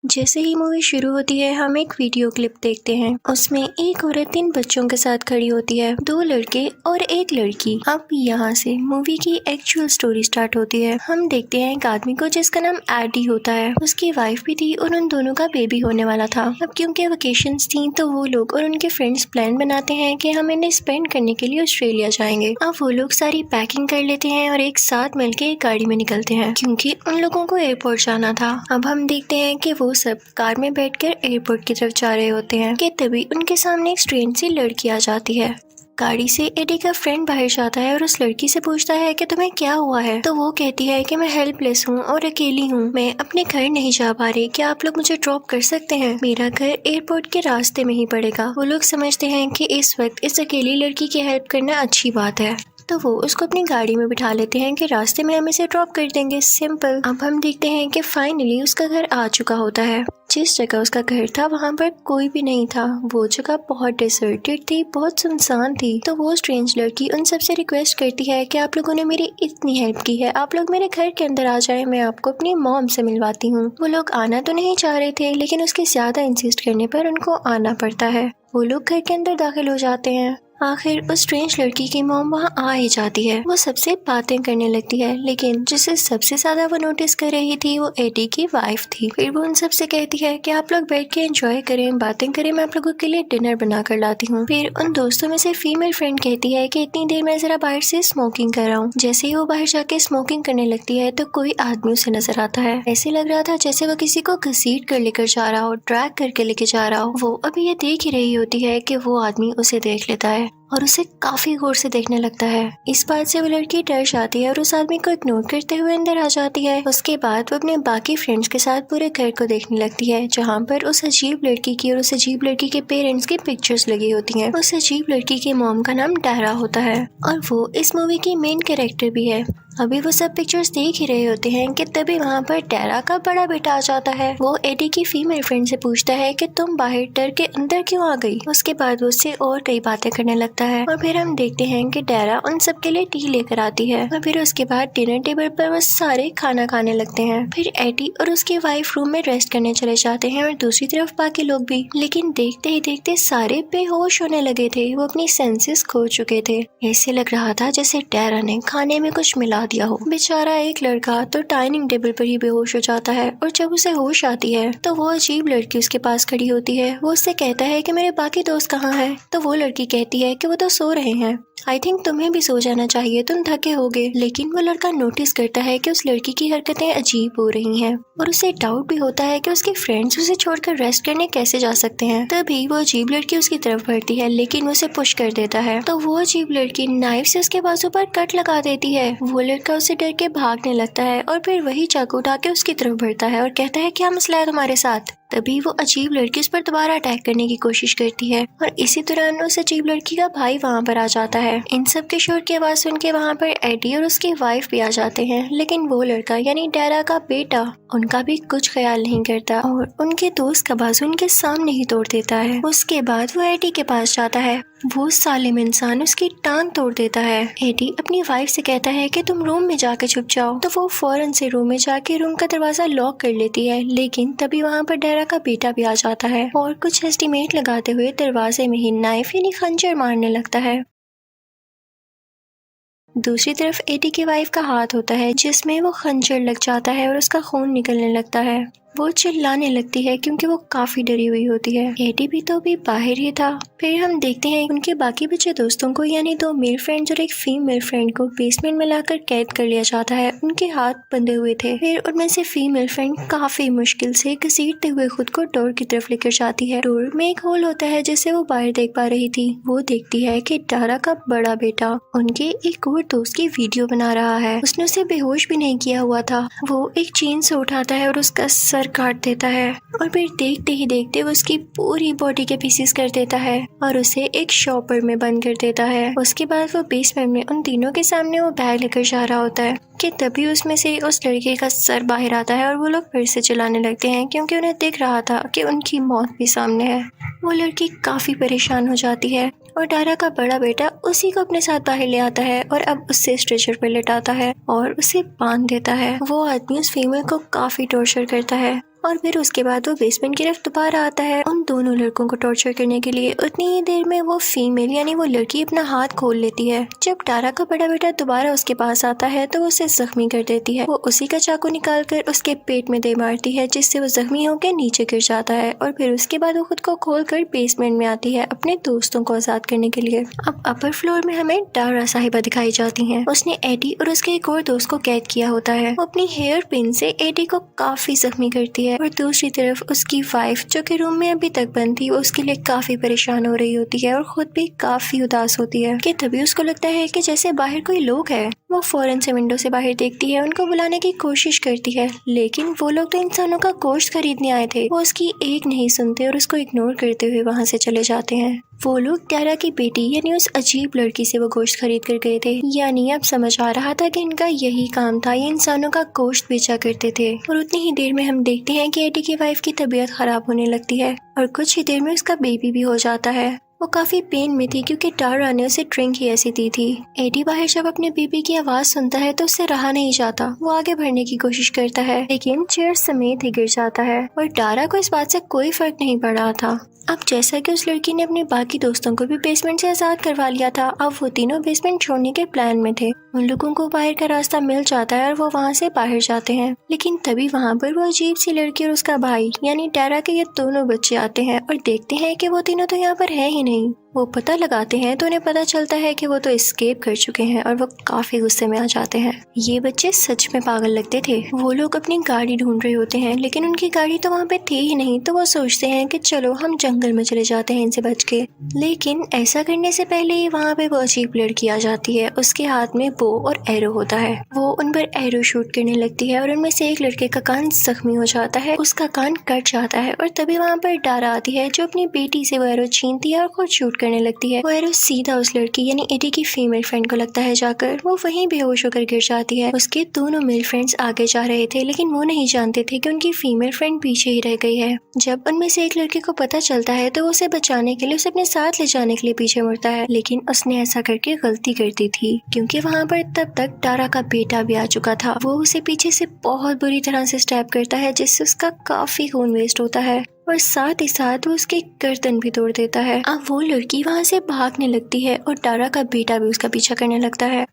जैसे ही मूवी शुरू होती है हम एक वीडियो क्लिप देखते हैं। उसमें एक औरत 3 बच्चों के साथ खड़ी होती है, 2 लड़के और 1 लड़की। अब यहाँ से मूवी की एक्चुअल स्टोरी स्टार्ट होती है। हम देखते हैं एक आदमी को जिसका नाम एडी होता है। उसकी वाइफ भी थी और उन दोनों का बेबी होने वाला था। अब क्योंकि वेकेशंस थी तो वो लोग और उनके फ्रेंड्स प्लान बनाते हैं कि हम इन्हें स्पेंड करने के लिए ऑस्ट्रेलिया जाएंगे। अब वो लोग सारी पैकिंग कर लेते हैं और एक साथ मिलकर एक गाड़ी में निकलते हैं क्योंकि उन लोगों को एयरपोर्ट जाना था। अब हम देखते हैं कि वो सब कार में बैठकर एयरपोर्ट की तरफ जा रहे होते हैं कि तभी उनके सामने एक स्ट्रेंज सी लड़की आ जाती है। गाड़ी से एडी का फ्रेंड बाहर जाता है और उस लड़की से पूछता है कि तुम्हें क्या हुआ है। तो वो कहती है कि मैं हेल्पलेस हूँ और अकेली हूँ, मैं अपने घर नहीं जा पा रही, क्या आप लोग मुझे ड्रॉप कर सकते हैं? मेरा घर एयरपोर्ट के रास्ते में ही पड़ेगा। वो लोग समझते हैं कि इस वक्त इस अकेली लड़की की हेल्प करना अच्छी बात है, तो वो उसको अपनी गाड़ी में बिठा लेते हैं कि रास्ते में हम इसे ड्रॉप कर देंगे, सिंपल। अब हम देखते हैं कि फाइनली उसका घर आ चुका होता है। जिस जगह उसका घर था वहाँ पर कोई भी नहीं था। वो जगह बहुत डिसर्टेड थी, बहुत सुनसान थी। तो वो स्ट्रेंज लड़की उन सबसे रिक्वेस्ट करती है कि आप लोगों ने मेरी इतनी हेल्प की है, आप लोग मेरे घर के अंदर आ जाए, मैं आपको अपनी मॉम से मिलवाती हूँ। वो लोग आना तो नहीं चाह रहे थे लेकिन उसके ज्यादा इंसिस्ट करने पर उनको आना पड़ता है। वो लोग घर के अंदर दाखिल हो जाते हैं। आखिर उस स्ट्रेंज लड़की की मॉम वहाँ आ ही जाती है। वो सबसे बातें करने लगती है, लेकिन जिसे सबसे ज्यादा वो नोटिस कर रही थी वो एडी की वाइफ थी। फिर वो उन सबसे कहती है कि आप लोग बैठ के एंजॉय करें, बातें करें, मैं आप लोगों के लिए डिनर बना कर लाती हूँ। फिर उन दोस्तों में से फीमेल फ्रेंड कहती है कि इतनी देर मैं जरा बाहर से स्मोकिंग कर रहा हूँ। जैसे ही वो बाहर जाके स्मोकिंग करने लगती है तो कोई आदमी उसे नजर आता है। ऐसे लग रहा था जैसे वो किसी को घसीट कर लेकर जा रहा हो, ड्रैग करके लेके जा रहा हो। वो अभी ये देख ही रही होती है कि वो आदमी उसे देख लेता है और उसे काफी गौर से देखने लगता है। इस बात से वो लड़की डर जाती है और उस आदमी को इग्नोर करते हुए अंदर आ जाती है। उसके बाद वो अपने बाकी फ्रेंड्स के साथ पूरे घर को देखने लगती है, जहाँ पर उस अजीब लड़की की और उस अजीब लड़की के पेरेंट्स की पिक्चर्स लगी होती हैं। उस अजीब लड़की की मॉम का नाम डारा होता है और वो इस मूवी की मेन कैरेक्टर भी है। अभी वो सब पिक्चर्स देख ही रहे होते हैं कि तभी वहाँ पर डारा का बड़ा बेटा आ जाता है। वो एडी की फीमेल फ्रेंड से पूछता है कि तुम बाहर डर के अंदर क्यों आ गई। उसके बाद वो उससे और कई बातें करने लगता है और फिर हम देखते हैं कि डारा उन सब के लिए टी लेकर आती है और फिर उसके बाद डिनर टेबल पर वो सारे खाना खाने लगते हैं। फिर एडी और उसकी वाइफ रूम में रेस्ट करने चले जाते हैं और दूसरी तरफ बाकी लोग भी। लेकिन देखते ही देखते सारे बेहोश होने लगे थे, वो अपनी सेंसेस खो चुके थे। ऐसे लग रहा था जैसे डारा ने खाने में कुछ मिला दिया हो। बेचारा एक लड़का तो डाइनिंग टेबल पर ही बेहोश हो जाता है और जब उसे होश आती है तो वो अजीब लड़की उसके पास खड़ी होती है। वो उससे कहता है कि मेरे बाकी दोस्त कहाँ हैं? तो वो लड़की कहती है कि वो तो सो रहे हैं, आई थिंक तुम्हें भी सो जाना चाहिए, तुम थके होगे। लेकिन वो लड़का नोटिस करता है कि उस लड़की की हरकतें अजीब हो रही हैं और उसे डाउट भी होता है कि उसके फ्रेंड्स उसे छोड़कर रेस्ट करने कैसे जा सकते हैं। तभी वो अजीब लड़की उसकी तरफ बढ़ती है लेकिन उसे पुश कर देता है। तो वो अजीब लड़की नाइफ से उसके बाजू पर कट लगा देती है। वो लड़का उसे डर के भागने लगता है और फिर वही चाकू उठा के उसकी तरफ बढ़ता है और कहता है क्या मसला है तुम्हारे साथ। तभी वो अजीब लड़की उस पर दोबारा अटैक करने की कोशिश करती है और इसी दौरान उस अजीब लड़की का भाई वहाँ पर आ जाता है। इन सब के शोर की आवाज सुन के वहाँ पर एडी और उसकी वाइफ भी आ जाते हैं, लेकिन वो लड़का यानी डारा का बेटा उनका भी कुछ ख्याल नहीं करता और उनके दोस्त का बाजू उनके सामने ही तोड़ देता है। उसके बाद वो एडी के पास जाता है, वो सालिम इंसान उसकी टांग तोड़ देता है। एडी अपनी वाइफ से कहता है कि तुम रूम में जाके छुप जाओ, तो वो फौरन से रूम में जाके रूम का दरवाजा लॉक कर लेती है। लेकिन तभी वहाँ पर डारा का बेटा भी आ जाता है और कुछ एस्टिमेट लगाते हुए दरवाजे में ही नाइफ यानी खंजर मारने लगता है। दूसरी तरफ एडी की वाइफ का हाथ होता है जिसमें वो खंजर लग जाता है और उसका खून निकलने लगता है। वो चिल्लाने लगती है क्योंकि वो काफी डरी हुई होती है। एडी भी तो अभी बाहर ही था। फिर हम देखते हैं उनके बाकी बचे दोस्तों को यानी 2 मेल फ्रेंड्स और एक फीमेल फ्रेंड को बेसमेंट में लाकर कैद कर लिया जाता है। उनके हाथ बंधे हुए थे। फिर उनमें से फीमेल फ्रेंड काफी मुश्किल से घसीटते हुए खुद को डोर की तरफ लेकर जाती है। डोर में एक होल होता है जिससे वो बाहर देख पा रही थी। वो देखती है कि डारा का बड़ा बेटा उनके एक और दोस्त की वीडियो बना रहा है। उसने उसे बेहोश भी नहीं किया हुआ था। वो एक चेन से उठाता है और उसका सर काट देता है और फिर देखते ही देखते वो उसकी पूरी बॉडी के पीसेस कर देता है और उसे एक शॉपर में बंद कर देता है। उसके बाद वो बेसमेंट में उन तीनों के सामने वो बैग लेकर जा रहा होता है कि तभी उसमें से उस लड़के का सर बाहर आता है और वो लोग फिर से चिल्लाने लगते हैं क्योंकि उन्हें दिख रहा था कि उनकी मौत भी सामने है। वो लड़की काफी परेशान हो जाती है और डारा का बड़ा बेटा उसी को अपने साथ बाहर ले आता है और अब उससे स्ट्रेचर पर लेटाता है और उसे बांध देता है। वो आदमी उस फीमेल को काफी टॉर्चर करता है और फिर उसके बाद वो बेसमेंट की तरफ दोबारा आता है उन दोनों लड़कों को टॉर्चर करने के लिए। उतनी ही देर में वो फीमेल यानी वो लड़की अपना हाथ खोल लेती है। जब टारा का बड़ा बेटा दोबारा उसके पास आता है तो वो उसे जख्मी कर देती है। वो उसी का चाकू निकालकर उसके पेट में दे मारती है, जिससे वो जख्मी होकर नीचे गिर जाता है। और फिर उसके बाद वो खुद को खोलकर बेसमेंट में आती है अपने दोस्तों को आजाद करने के लिए। अब अपर फ्लोर में हमें टारा साहिबा दिखाई जाती है। उसने एडी और उसके एक और दोस्त को कैद किया होता है। वो अपनी हेयर पिन से एडी को काफी जख्मी करती है और दूसरी तरफ उसकी वाइफ जो कि रूम में अभी तक बंद थी, वो उसके लिए काफी परेशान हो रही होती है और खुद भी काफी उदास होती है कि तभी उसको लगता है कि जैसे बाहर कोई लोग है। वो फौरन से विंडो से बाहर देखती है, उनको बुलाने की कोशिश करती है, लेकिन वो लोग तो इंसानों का गोश्त खरीदने आए थे। वो उसकी एक नहीं सुनते और उसको इग्नोर करते हुए वहाँ से चले जाते हैं। वो लोग टारा की बेटी यानी उस अजीब लड़की से वो गोश्त खरीद कर गए थे। यानी अब समझ आ रहा था कि इनका यही काम था, ये इंसानों का गोश्त बेचा करते थे। और उतनी ही देर में हम देखते हैं कि एडी की वाइफ की तबीयत खराब होने लगती है और कुछ ही देर में उसका बेबी भी हो जाता है। वो काफी पेन में थी क्योंकि टारा ने उसे ड्रिंक ही ऐसी दी थी। एडी बाहर जब अपने बेबी की आवाज सुनता है तो उससे रहा नहीं जाता। वो आगे बढ़ने की कोशिश करता है लेकिन चेयर समेत ही गिर जाता है और टारा को इस बात से कोई फर्क नहीं पड़ रहा था। अब जैसा कि उस लड़की ने अपने बाकी दोस्तों को भी बेसमेंट से आजाद करवा लिया था, अब वो तीनों बेसमेंट छोड़ने के प्लान में थे। उन लोगों को बाहर का रास्ता मिल जाता है और वो वहाँ से बाहर जाते हैं, लेकिन तभी वहाँ पर वो अजीब सी लड़की और उसका भाई यानी टारा के ये दोनों बच्चे आते हैं और देखते हैं कि वो तीनों तो यहाँ पर है ही नहीं। वो पता लगाते हैं तो उन्हें पता चलता है कि वो तो एस्केप कर चुके हैं और वो काफी गुस्से में आ जाते हैं। ये बच्चे सच में पागल लगते थे। वो लोग अपनी गाड़ी ढूंढ रहे होते हैं लेकिन उनकी गाड़ी तो वहाँ पे थी ही नहीं, तो वो सोचते हैं कि चलो हम जंगल में चले जाते हैं इनसे बच के। लेकिन ऐसा करने से पहले ही वहाँ पे वो अजीब लड़की आ जाती है। उसके हाथ में बो और एरो होता है। वो उन पर एरो शूट करने लगती है और उनमें से एक लड़के का कान जख्मी हो जाता है, उसका कान कट जाता है। और तभी वहाँ पर टारा आती है जो अपनी बेटी से वो एरो छीनती है और खुद शूट करने लगती है। वो एरो सीधा उस लड़की यानी एडी की फीमेल फ्रेंड को लगता है जाकर। वो वहीं बेहोश होकर गिर जाती है। उसके दोनों मेल फ्रेंड्स आगे जा रहे थे लेकिन वो नहीं जानते थे कि उनकी फीमेल फ्रेंड पीछे ही रह गई है। जब उनमें से एक लड़के को पता चलता है तो वो उसे बचाने के लिए उसे अपने साथ ले जाने के लिए पीछे मुड़ता है, लेकिन उसने ऐसा करके गलती कर दी थी क्योंकि वहाँ पर तब तक टारा का बेटा भी आ चुका था। वो उसे पीछे से बहुत बुरी तरह से स्टैब करता है जिससे उसका काफी खून वेस्ट होता है और साथ ही साथ वो उसकी गर्दन भी तोड़ देता है। अब वो लड़की वहाँ से भागने लगती है और टारा का बेटा भी उसका पीछा करने लगता है।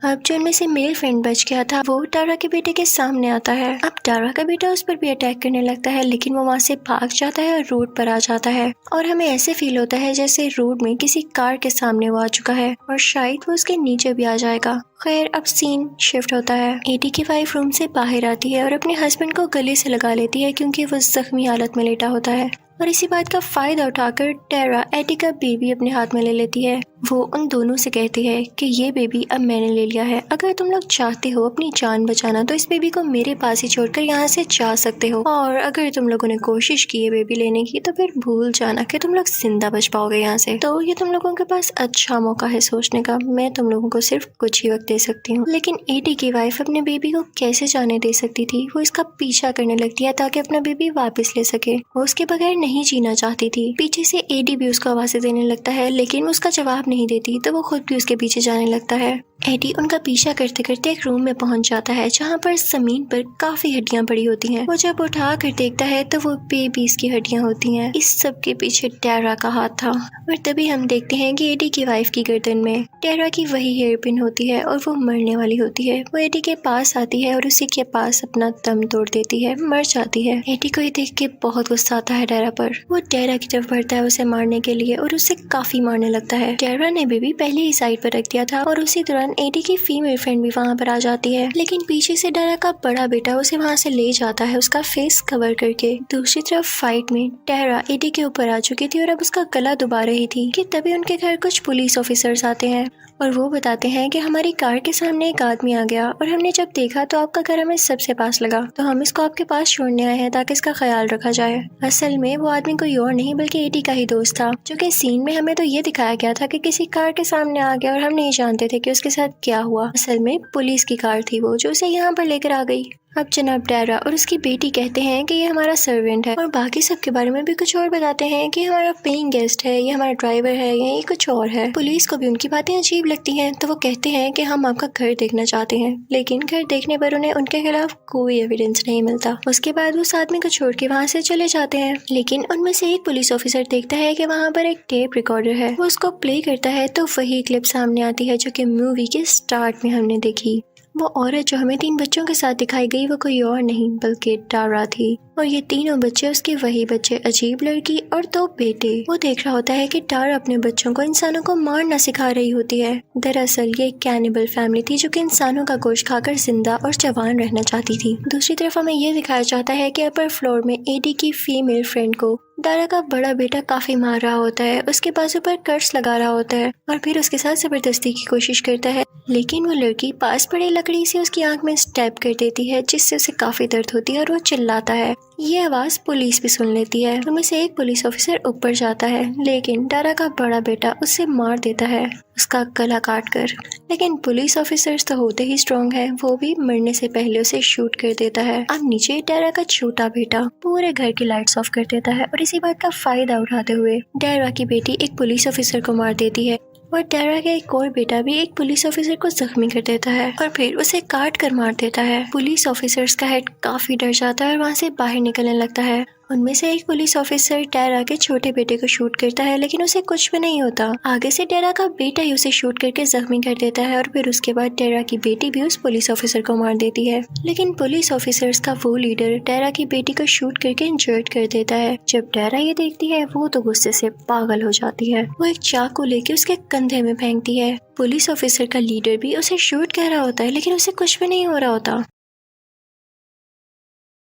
अब जो उनमें से मेल फ्रेंड बच गया था वो टारा के बेटे के सामने आता है। अब टारा का बेटा उस पर भी अटैक करने लगता है लेकिन वो वहाँ से भाग जाता है और रोड पर आ जाता है और हमें ऐसे फील होता है जैसे रोड में किसी कार के सामने वो आ चुका है और शायद वो उसके नीचे भी आ जाएगा। खैर अब सीन शिफ्ट होता है। एडी की वाइफ रूम से बाहर आती है और अपने हस्बैंड को गले से लगा लेती है क्योंकि वो जख्मी हालत में लेटा होता है और इसी बात का फायदा उठाकर टारा एडी का बेबी अपने हाथ में ले लेती है। वो उन दोनों से कहती है कि ये बेबी अब मैंने ले लिया है, अगर तुम लोग चाहते हो अपनी जान बचाना तो इस बेबी को मेरे पास ही छोड़कर यहाँ से जा सकते हो, और अगर तुम लोगों ने कोशिश की है बेबी लेने की तो फिर भूल जाना कि तुम लोग जिंदा बच पाओगे यहाँ से। तो ये तुम लोगों के पास अच्छा मौका है सोचने का, मैं तुम लोगों को सिर्फ कुछ ही वक्त दे सकती हूँ। लेकिन एडी की वाइफ अपने बेबी को कैसे जाने दे सकती थी। वो इसका पीछा करने लगती है ताकि अपना बेबी वापस ले सके। वो उसके बगैर नहीं जीना चाहती थी। पीछे से एडी भी उसको आवाज़ें देने लगता है लेकिन उसका जवाब नहीं देती तो वो खुद भी उसके पीछे जाने लगता है। एडी उनका पीछा करते करते एक रूम में पहुंच जाता है जहां पर जमीन पर काफी हड्डियां पड़ी होती हैं। वो जब उठा कर देखता है तो वो बेबीज की हड्डियां होती हैं। इस सब के पीछे टारा का हाथ था और तभी हम देखते हैं कि एडी की वाइफ की गर्दन में टारा की वही हेयर पिन होती है और वो मरने वाली होती है। वो एडी के पास आती है और उसी के पास अपना दम तोड़ देती है, मर जाती है। एडी को ये देख के बहुत गुस्सा आता है टारा पर। वो टारा की तरफ बढ़ता है उसे मारने के लिए और उसे काफी मारने लगता है। टारा ने बेबी पहले ही साइड पर रख दिया था और उसी दौरान एडी की फीमेल फ्रेंड भी वहाँ पर आ जाती है, लेकिन पीछे से टारा का बड़ा बेटा उसे वहाँ से ले जाता है उसका फेस कवर करके। दूसरी तरफ फाइट में टारा एडी के ऊपर आ चुकी थी और अब उसका गला दुबा रही थी कि तभी उनके घर कुछ पुलिस ऑफिसर्स आते हैं और वो बताते हैं कि हमारी कार के सामने एक आदमी आ गया और हमने जब देखा तो आपका घर हमें सबसे पास लगा, तो हम इसको आपके पास छोड़ने आए हैं ताकि इसका ख्याल रखा जाए। असल में वो आदमी कोई और नहीं बल्कि एडी का ही दोस्त था, जो कि सीन में हमें तो ये दिखाया गया था कि किसी कार के सामने आ गया और हम नहीं जानते थे कि उसके साथ क्या हुआ। असल में पुलिस की कार थी वो जो उसे यहाँ पर लेकर आ गई। अब जनाब डायरा और उसकी बेटी कहते हैं कि ये हमारा सर्वेंट है और बाकी सबके बारे में भी कुछ और बताते हैं कि हमारा पेइंग गेस्ट है, ये हमारा ड्राइवर है या ये कुछ और है। पुलिस को भी उनकी बातें अजीब लगती हैं तो वो कहते हैं कि हम आपका घर देखना चाहते हैं, लेकिन घर देखने पर उन्हें उनके खिलाफ कोई एविडेंस नहीं मिलता। उसके बाद वो उस आदमी को छोड़ के वहाँ से चले जाते हैं, लेकिन उनमें से एक पुलिस ऑफिसर देखता है कि वहाँ पर एक टेप रिकॉर्डर है। वो उसको प्ले करता है तो वही क्लिप सामने आती है जो कि मूवी के स्टार्ट में हमने देखी। वो औरत जो हमें 3 बच्चों के साथ दिखाई गई वो कोई और नहीं बल्कि टारा थी, और ये तीनों बच्चे उसके वही बच्चे, अजीब लड़की और 2 बेटे। वो देख रहा होता है कि टारा अपने बच्चों को इंसानों को मारना सिखा रही होती है। दरअसल ये एक कैनिबल फैमिली थी जो कि इंसानों का गोश्त खाकर जिंदा और जवान रहना चाहती थी। दूसरी तरफ हमें ये दिखाया जाता है कि अपर फ्लोर में एडी की फीमेल फ्रेंड को टारा का बड़ा बेटा काफी मार रहा होता है, उसके बाजू पर कर्स लगा रहा होता है और फिर उसके साथ जबरदस्ती की कोशिश करता है, लेकिन वो लड़की पास पड़ी लकड़ी से उसकी आंख में स्टैब कर देती है जिससे उसे काफी दर्द होती है और वो चिल्लाता है। ये आवाज पुलिस भी सुन लेती है। उनमें से एक पुलिस ऑफिसर ऊपर जाता है, लेकिन टारा का बड़ा बेटा उसे मार देता है, उसका गला काट कर। लेकिन पुलिस ऑफिसर्स तो होते ही स्ट्रॉन्ग है, वो भी मरने से पहले उसे शूट कर देता है। अब नीचे टारा का छोटा बेटा पूरे घर की लाइट्स ऑफ कर देता है और इसी बात का फायदा उठाते हुए टारा की बेटी एक पुलिस ऑफिसर को मार देती है और टारा का एक और बेटा भी एक पुलिस ऑफिसर को जख्मी कर देता है और फिर उसे काट कर मार देता है। पुलिस ऑफिसर्स का हेड काफी डर जाता है और वहाँ से बाहर निकलने लगता है। उनमें से एक पुलिस ऑफिसर टारा के छोटे बेटे को शूट करता है, लेकिन उसे कुछ भी नहीं होता। आगे से टारा का बेटा ही उसे शूट करके जख्मी कर देता है और फिर उसके बाद टारा की बेटी भी उस पुलिस ऑफिसर को मार देती है। लेकिन पुलिस ऑफिसर्स का वो लीडर टारा की बेटी को शूट करके इंजर्ड कर देता है। जब टारा ये देखती है वो तो गुस्से से पागल हो जाती है। वो एक चाकू लेके उसके कंधे में फेंकती है। पुलिस ऑफिसर का लीडर भी उसे शूट कर रहा होता है, लेकिन उसे कुछ भी नहीं हो रहा होता।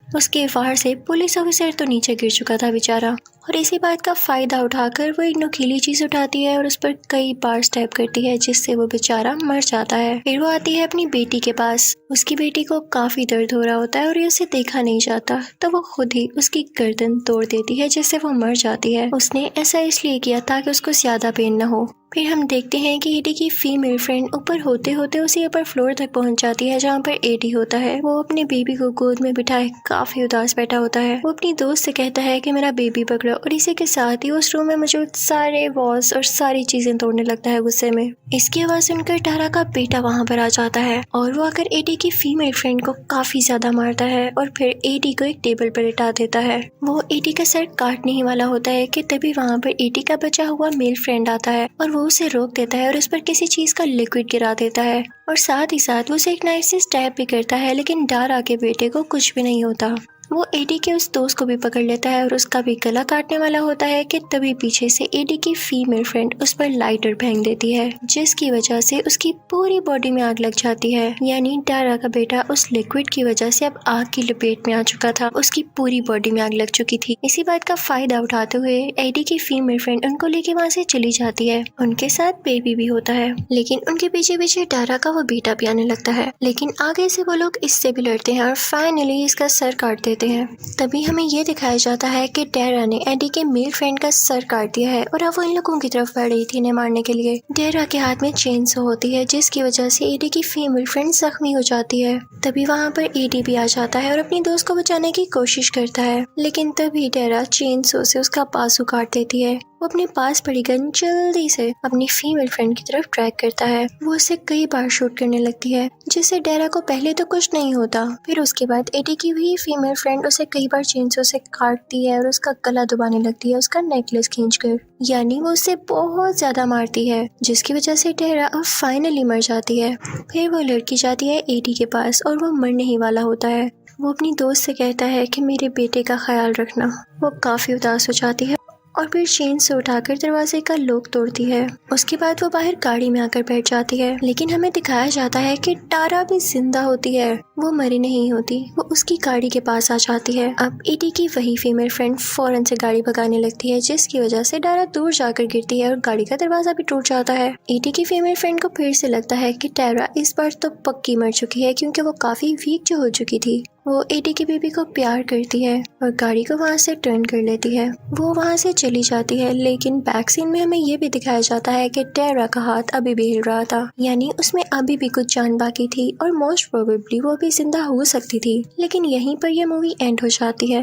उसके वार से पुलिस ऑफिसर तो नीचे गिर चुका था बेचारा, और इसी बात का फायदा उठाकर वो एक नुकीली चीज उठाती है और उस पर कई बार स्टैब करती है जिससे वो बेचारा मर जाता है। फिर वो आती है अपनी बेटी के पास। उसकी बेटी को काफी दर्द हो रहा होता है और ये उसे देखा नहीं जाता, तो वो खुद ही उसकी गर्दन तोड़ देती है जिससे वो मर जाती है। उसने ऐसा इसलिए किया ताकि उसको ज्यादा पेन न हो। फिर हम देखते हैं कि एडी की फीमेल फ्रेंड ऊपर होते होते उसी अपर फ्लोर तक पहुंच जाती है जहां पर एडी होता है। वो अपने बेबी को गोद में बिठाए काफी उदास बैठा होता है। वो अपनी दोस्त से कहता है कि मेरा बेबी पकड़ो, और इसी के साथ ही उस रूम में मौजूद सारे वॉल्स और सारी चीजें तोड़ने लगता है गुस्से में। इसकी आवाज सुनकर टारा का बेटा वहाँ पर आ जाता है और वो आकर एडी की फीमेल फ्रेंड को काफी ज्यादा मारता है और फिर एडी को एक टेबल पर लिटा देता है। वो एडी का सर काटने ही वाला होता है कि तभी वहाँ पर एडी का बचा हुआ मेल फ्रेंड आता है और वो उसे रोक देता है और उस पर किसी चीज का लिक्विड गिरा देता है और साथ ही साथ वो उसे एक नाइफ से स्टैब भी करता है, लेकिन टारा के बेटे को कुछ भी नहीं होता। वो एडी के उस दोस्त को भी पकड़ लेता है और उसका भी गला काटने वाला होता है कि तभी पीछे से एडी की फीमेल फ्रेंड उस पर लाइटर फेंक देती है, जिसकी वजह से उसकी पूरी बॉडी में आग लग जाती है। यानी टारा का बेटा उस लिक्विड की वजह से अब आग की लपेट में आ चुका था, उसकी पूरी बॉडी में आग लग चुकी थी। इसी बात का फायदा उठाते हुए एडी की फीमेल फ्रेंड उनको लेके वहाँ से चली जाती है। उनके साथ बेबी भी होता है, लेकिन उनके पीछे पीछे टारा का वो बेटा भी आने लगता है। लेकिन आगे से वो लोग इससे भी लड़ते हैं और फाइनली इसका सर काट देते हैं। तभी हमें ये दिखाया जाता है कि टारा ने एडी के मेल फ्रेंड का सर काट दिया है और अब वो इन लोगों की तरफ बढ़ रही थी इन्हें मारने के लिए। टारा के हाथ में चेनसो होती है जिसकी वजह से एडी की फीमेल फ्रेंड जख्मी हो जाती है। तभी वहाँ पर एडी भी आ जाता है और अपनी दोस्त को बचाने की कोशिश करता है, लेकिन तभी टारा चेनसो से उसका बाजू काट देती है। वो अपने पास पड़ी गन जल्दी से अपनी फीमेल फ्रेंड की तरफ ट्रैक करता है। वो उसे कई बार शूट करने लगती है जिससे टारा को पहले तो कुछ नहीं होता, फिर उसके बाद एडी की भी फीमेल फ्रेंड उसे कई बार चेनसो से काटती है और उसका गला दबाने लगती है उसका नेकलेस खींचकर। यानी वो उसे बहुत ज्यादा मारती है जिसकी वजह से टारा अब फाइनली मर जाती है। फिर वो लड़की जाती है एडी के पास और वो मरने ही वाला होता है। वो अपनी दोस्त से कहता है कि मेरे बेटे का ख्याल रखना। वो काफी उदास हो जाती है और फिर चेन से उठाकर दरवाजे का लॉक तोड़ती है। उसके बाद वो बाहर गाड़ी में आकर बैठ जाती है, लेकिन हमें दिखाया जाता है कि टारा भी जिंदा होती है, वो मरी नहीं होती। वो उसकी गाड़ी के पास आ जाती है। अब एडी की वही फीमेल फ्रेंड फौरन से गाड़ी भगाने लगती है जिसकी वजह से टारा दूर जाकर गिरती है और गाड़ी का दरवाजा भी टूट जाता है। एडी की फीमेल फ्रेंड को फिर से लगता है कि टारा इस बार तो पक्की मर चुकी है क्योंकि वो काफी वीक जो हो चुकी थी। वो एडी की बेबी को प्यार करती है और गाड़ी को वहाँ से टर्न कर लेती है। वो वहाँ से चली जाती है, लेकिन बैक सीन में हमें ये भी दिखाया जाता है कि टेरा का हाथ अभी भी हिल रहा था, यानी उसमें अभी भी कुछ जान बाकी थी और मोस्ट प्रोबेबली वो अभी जिंदा हो सकती थी। लेकिन यहीं पर यह मूवी एंड हो जाती है।